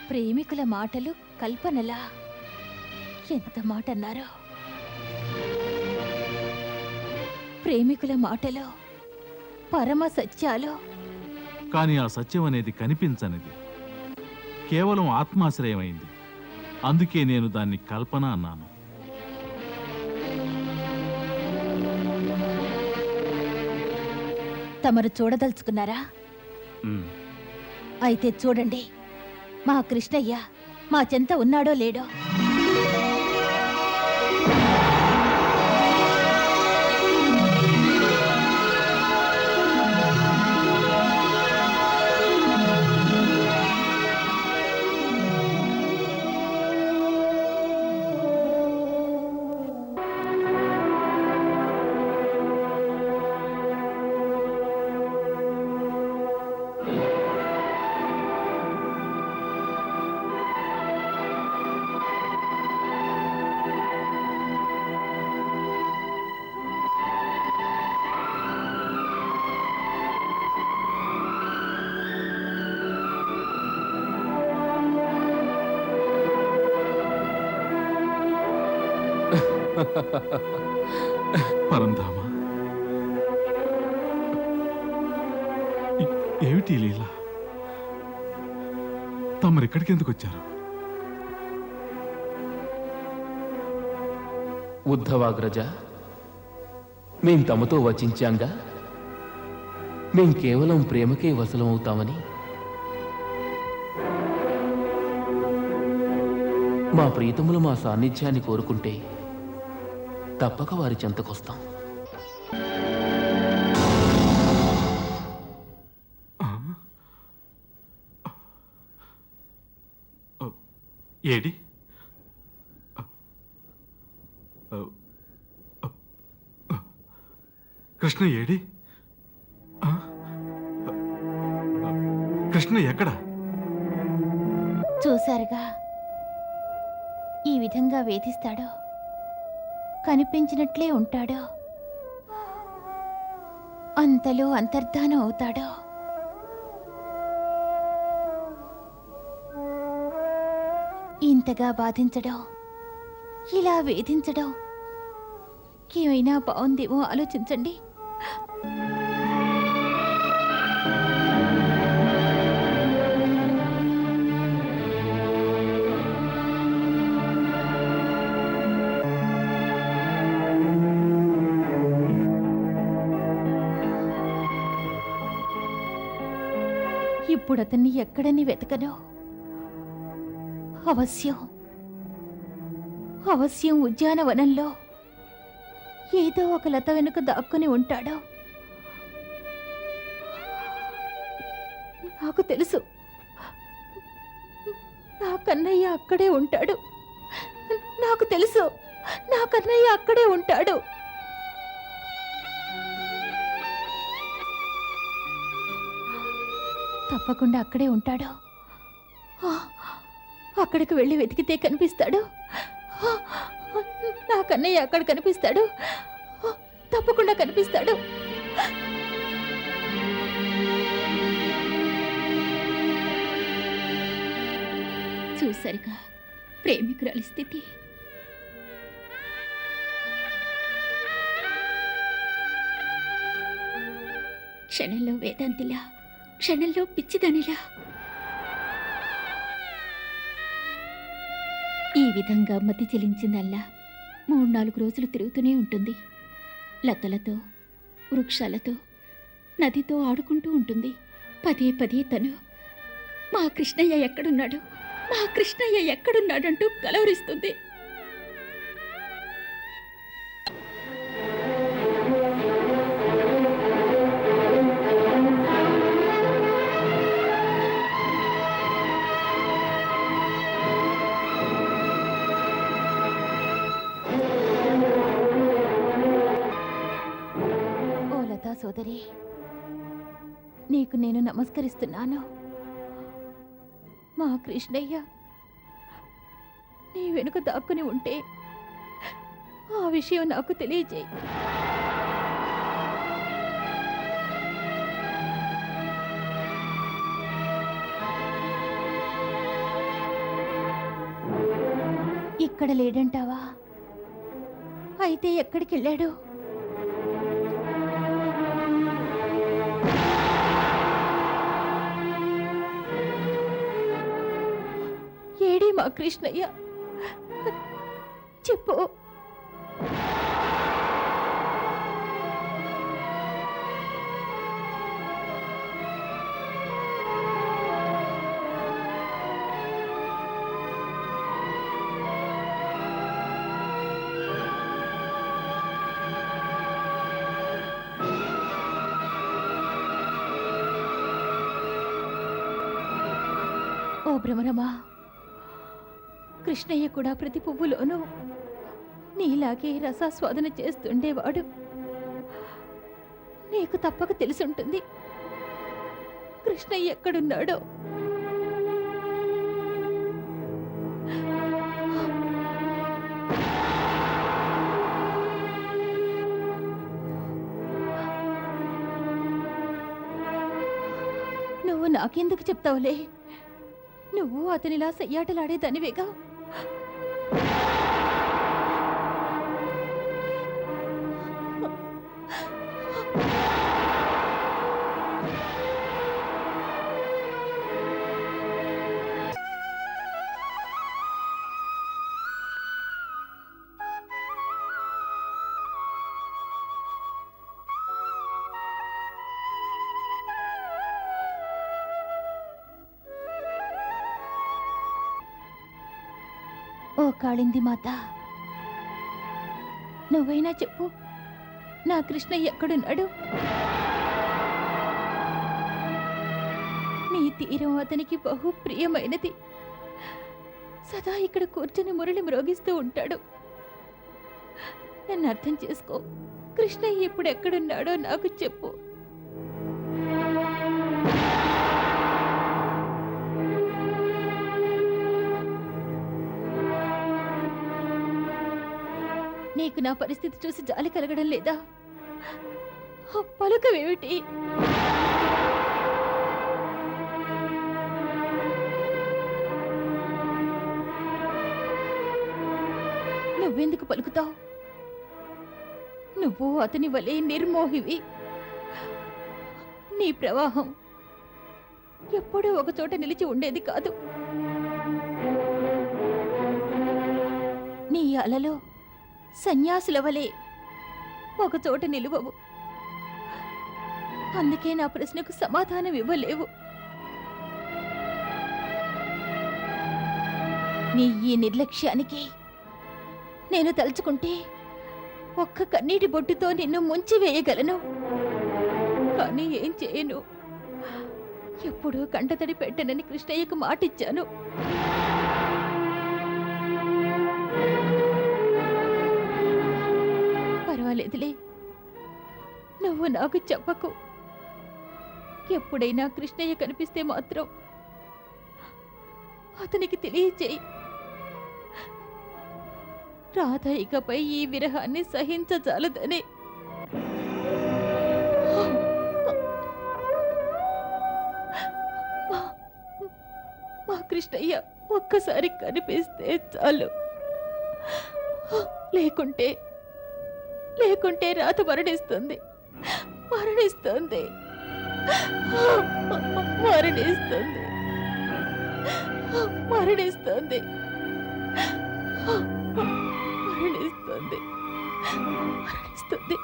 ప్రేమికుల మాటలు కల్పనలా. ఎంత మాట అన్నారో! ప్రేమికుల మాటలో పరమ సత్యాలు. కానీ ఆ సత్యం అనేది కనిపించనిది, కేవలం ఆత్మాశ్రయమైంది. అందుకే నేను దాన్ని కల్పన అన్నాను. తమరు చూడదలుచుకున్నారా? అయితే చూడండి, మా కృష్ణయ్య మా చెంత ఉన్నాడో లేడో. పరంధామ, ఏమిటి లీల? తమరిక్కడికి ఎందుకు వచ్చారు? ఉద్ధవాగ్రజ, మేం తమతో వచించాంగా మేం కేవలం ప్రేమకే వసలమవుతామని. మా ప్రీతములు మా సాన్నిధ్యాన్ని కోరుకుంటే తప్పక వారి చెంతకొస్తాం. ఏడి? కృష్ణ ఏడి? కృష్ణ ఎక్కడ? చూశారుగా, ఈ విధంగా వేధిస్తాడో, కనిపించినట్లే ఉంటాడో, అంతలో అంతర్ధానం అవుతాడో. ఇంతగా బాధించడం, ఇలా వేధించడం ఏమైనా బాగుందేమో ఆలోచించండి. ఇప్పుడు అతన్ని ఎక్కడని వెతకను. అవశ్యం అవశ్యం ఉద్యానవనంలో ఏదో ఒక లత వెనుక దాక్కుని ఉంటాడు. నాకు తెలుసు, నా కన్నయ్య అక్కడే ఉంటాడు. నాకు తెలుసు, నా కన్నయ్య అక్కడే ఉంటాడు. తప్పకుండా అక్కడే ఉంటాడు. అక్కడికి వెళ్ళి వెతికితే కనిపిస్తాడు. నా కన్నయ్య అక్కడ కనిపిస్తాడు. తప్పకుండా కనిపిస్తాడు. చూసరిగా ప్రేమికురాలి స్థితి. క్షణంలో వేదాంతిలా, క్షణంలో పిచ్చిదానిలా. ఈ విధంగా మతి చెలించిందల్లా 3-4 రోజులు తిరుగుతూనే ఉంటుంది. లతలతో, వృక్షాలతో, నదితో ఆడుకుంటూ ఉంటుంది. పదే పదే తను మా కృష్ణయ్య ఎక్కడున్నాడు, మా కృష్ణయ్య ఎక్కడున్నాడంటూ కలవరిస్తుంది. సోదరి, నీకు నేను నమస్కరిస్తున్నాను. మా కృష్ణయ్య నీ వెనుక దాక్కుని ఉంటే ఆ విషయం నాకు తెలియజేయి. ఇక్కడ లేడంటావా? అయితే ఎక్కడికి వెళ్ళాడు? ఏడి మా కృష్ణయ్య, చెప్పు. ఓ భ్రమరమా, కృష్ణయ్య కూడా ప్రతి పువ్వులోనూ నీలాగే రసాస్వాదన చేస్తుండేవాడు. నీకు తప్పక తెలుసుంటుంది కృష్ణయ్య ఎక్కడున్నాడో. నువ్వు నాకెందుకు చెప్తావులే, నువ్వు అతనిలా సయ్యాటలాడేదానివేగా. ఓ కాళింది మాత, నువ్వైనా చెప్పు, నా కృష్ణయ్య ఎక్కడున్నాడు? నీ తీరం అతనికి బహు ప్రియమైనది. సదా ఇక్కడ కూర్చొని మురళి మ్రోగిస్తూ ఉంటాడు. నన్ను అర్థం చేసుకో. కృష్ణయ్య ఇప్పుడు ఎక్కడున్నాడో నాకు చెప్పు. నీకు నా పరిస్థితి చూసి జాలి కలగడం లేదా? పలుకవేమిటి? నువ్వెందుకు పలుకుతావు? నువ్వు అతని వలె నిర్మోహివి. నీ ప్రవాహం ఎప్పుడూ ఒకచోట నిలిచి ఉండేది కాదు. నీ అలలో సన్యాసుల వలె ఒకచోట నిలువవు. అందుకే నా ప్రశ్నకు సమాధానం ఇవ్వలేవు. నీ ఈ నిర్లక్ష్యానికి నేను తలుచుకుంటే ఒక్క కన్నీటి బొట్టుతో నిన్ను ముంచివేయగలను. కానీ ఏం చేయను. ఎప్పుడూ కంటతడి పెట్టనని కృష్ణయ్యకు మాటిచ్చాను. పర్వాలేదులే, నువ్వు నాకు చెప్పకు. ఎప్పుడైనా కృష్ణయ్య కనిపిస్తే మాత్రం అతనికి తెలియచేయి. రాధ ఇకపై ఈ విరహాన్ని సహించజాలదని. మా కృష్ణయ్య ఒక్కసారి కనిపిస్తే చాలు. లేకుంటే రాధ మరణిస్తుంది. మరణిస్తుంది. మరణిస్తుంది. మరణిస్తుంది. మరణిస్తుంది. మరణిస్తుంది.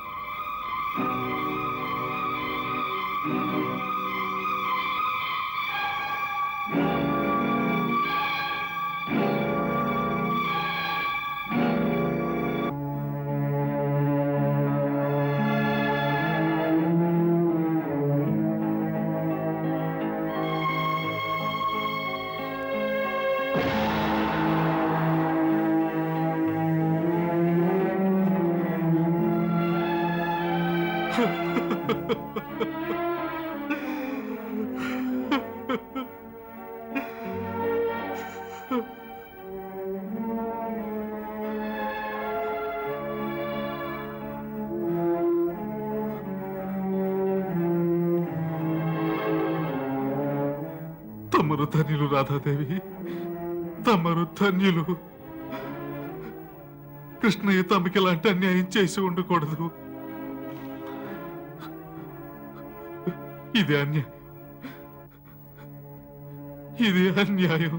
తమరు ధన్యులు రాధాదేవి, తమరు ధన్యులు. కృష్ణయ్య తమకి ఇలాంటి అన్యాయం చేసి ఉండకూడదు. ఇది అన్యాయం, ఇది అన్యాయం.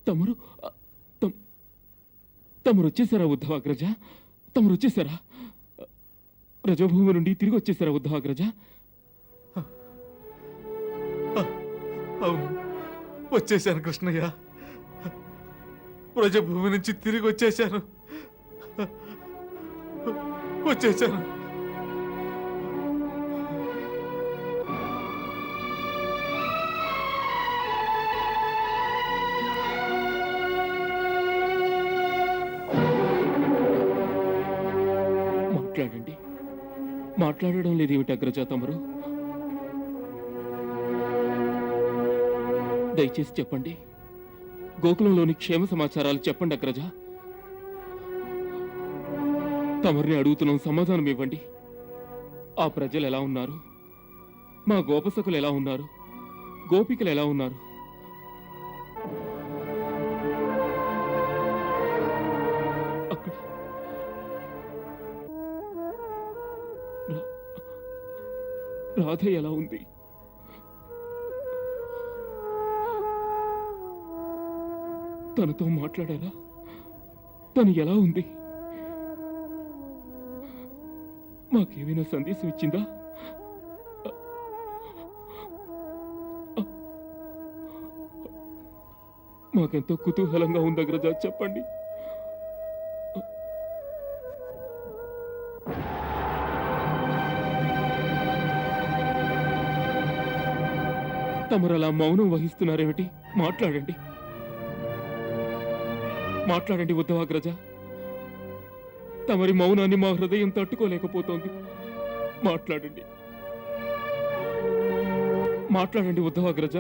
తమరు తమరు వచ్చేసారా ఉద్ధవాగ్రజ? తమరు వచ్చేసారా? రజభూమి నుండి తిరిగి వచ్చేసారా ఉద్ధవాగ్రజ? అవును, వచ్చేశాను కృష్ణయ్య. ప్రజభూమి నుంచి తిరిగి వచ్చేశాను. మాట్లాడండి. మాట్లాడడం లేదేమిటి అగ్రజ తమరు? దయచేసి చెప్పండి. గోకులంలోని క్షేమ సమాచారాలు చెప్పండి అగ్రజ. తమరిని అడుగుతున్నాం, సమాధానం ఇవ్వండి. ఆ ప్రజలు ఎలా ఉన్నారు? మా గోపసకులు ఎలా ఉన్నారు? గోపికలు ఎలా ఉన్నారు? అక్కడ రాధ ఎలా ఉంది? తనతో మాట్లాడారా? తను ఎలా ఉంది? మాకేమైనా సందేశం ఇచ్చిందా? మాకెంతో కుతూహలంగా ఉంది అగ్రజ, చెప్పండి. తమరు అలా మౌనం వహిస్తున్నారేమిటి? మాట్లాడండి, మాట్లాడండి ఉద్ధవాగ్రజ. తమరి మౌనాన్ని మా హృదయం తట్టుకోలేకపోతోంది. మాట్లాడండి, మాట్లాడండి ఉద్ధవాగ్రజ.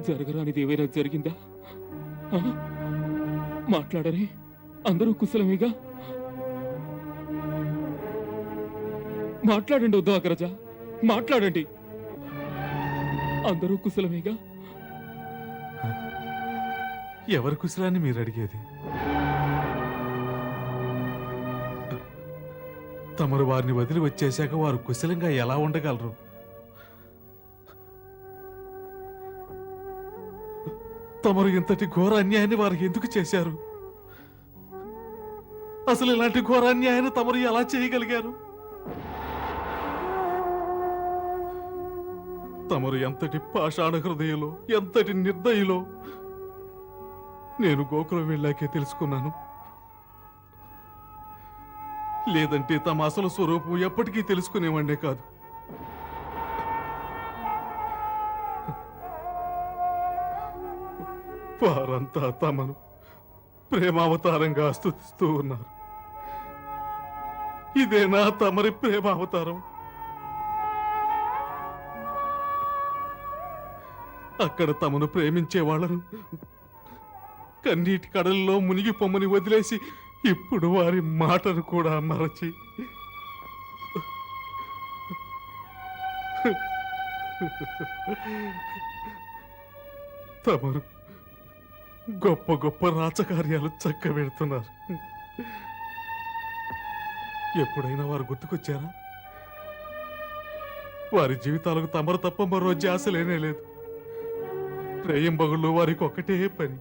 జరగరానిది ఏమైనా జరిగిందా? మాట్లాడరే? అందరూ కుశలమేగా? మాట్లాడండి ఉద్ధవాగ్రజ, మాట్లాడండి. అందరూ కుశలమేగా? ఎవరి కుశలాన్ని మీరు అడిగేది? తమరు వారిని వదిలి వచ్చేశాక వారు కుశలంగా ఎలా ఉండగలరు? తమరు ఇంతటి ఘోర అన్యాయాన్ని వారికి ఎందుకు చేశారు? అసలు ఇలాంటి ఘోర అన్యాయాన్ని తమరు ఎలా చేయగలిగారు? తమరు ఎంతటి పాషాణ హృదయంలో, ఎంతటి నిర్దయలో నేను గోకులం వెళ్ళాకే తెలుసుకున్నాను. లేదంటే తమ అసలు స్వరూపం ఎప్పటికీ తెలుసుకునేవాడే కాదు. వారంతా తమను ప్రేమావతారంగా స్తుతిస్తూ ఉన్నారు. ఇదేనా తమరి ప్రేమావతారం? అక్కడ తమను ప్రేమించే వాళ్ళను కన్నీటి కడల్లో మునిగి పొమ్మని వదిలేసి ఇప్పుడు వారి మాటను కూడా మరచి తమరు గొప్ప గొప్ప రాజకార్యాలు చక్కబెడుతున్నారు. ఎప్పుడైనా వారు గుర్తుకొచ్చారా? వారి జీవితాలకు తమరు తప్ప మరో ధ్యాస లేనే లేదు. రేయింబగుళ్ళు వారికి ఒకటే పని,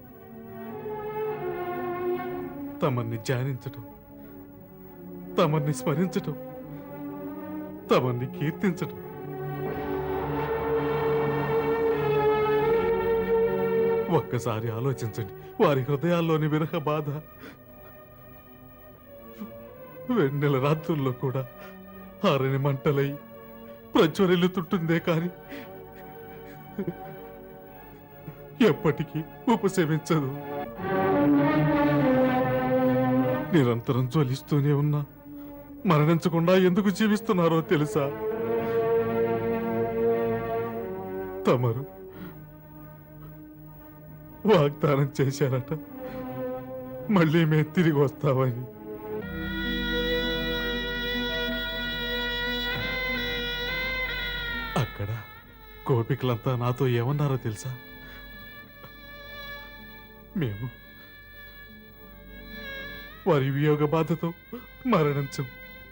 తమన్ని ధ్యానించటం, తమన్ని స్మరించటం, తమన్ని కీర్తించటం. ఒక్కసారి ఆలోచించండి వారి హృదయాల్లోని విరహ బాధ. వెన్నెల రాత్రుల్లో కూడా ఆరని మంటలై ప్రజ్వరిల్లుతుంటుందే కాని ఎప్పటికీ ఉపశమించదు. నిరంతరం జ్వలిస్తూనే ఉన్నా మరణించకుండా ఎందుకు జీవిస్తున్నారో తెలుసా? తమరు వాగ్దానం చేశారట, మళ్ళీ మేము తిరిగి వస్తామని. అక్కడ గోపికలంతా నాతో ఏమన్నారో తెలుసా? మేము వారి వియోగ బాధతో మరణించం.